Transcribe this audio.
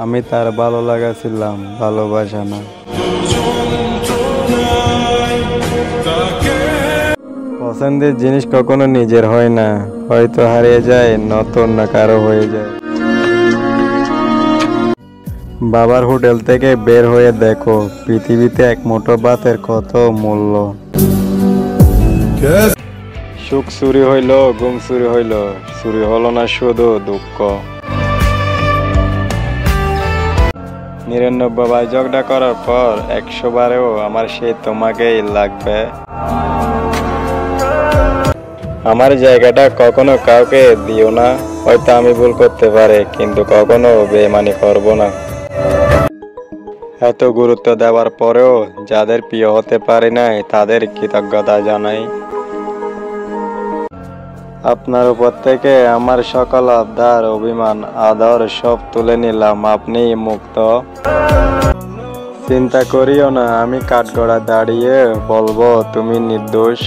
আমি তার ভালো লাগা ছিলাম, ভালোবাসা না। পছন্দের জিনিস কখনো নিজের হয় না, হয়তো হারিয়ে যায়, নতুন না কারো হয়ে যায়। বাবার হোটেল থেকে বের হয়ে দেখো পৃথিবীতে এক মুঠো ভাতের কত মূল্য। সুখ চুরি হইল, ঘুম চুরি হইল, চুরি হলো না শুধু দুঃখ। 99 বার ঝগড়া করার পর 100 বারেও আমার সেই তোমাকেই লাগবে। আমার জায়গাটা কখনো কাউকে দিও না, হয়তো আমি ভুল করতে পারি কিন্তু কখনো বেমানি করব না। এত গুরুত্ব দেওয়ার পরেও যাদের প্রিয় হতে পারি নাই তাদের কৃতজ্ঞতা জানাই। আপনার উপর থেকে আমার সকল আবদার, অভিমান, আদর সব তুলে নিলাম, আপনিই মুক্ত। চিন্তা করিও না, আমি কাঠগড়া দাঁড়িয়ে বলবো তুমি নির্দোষ।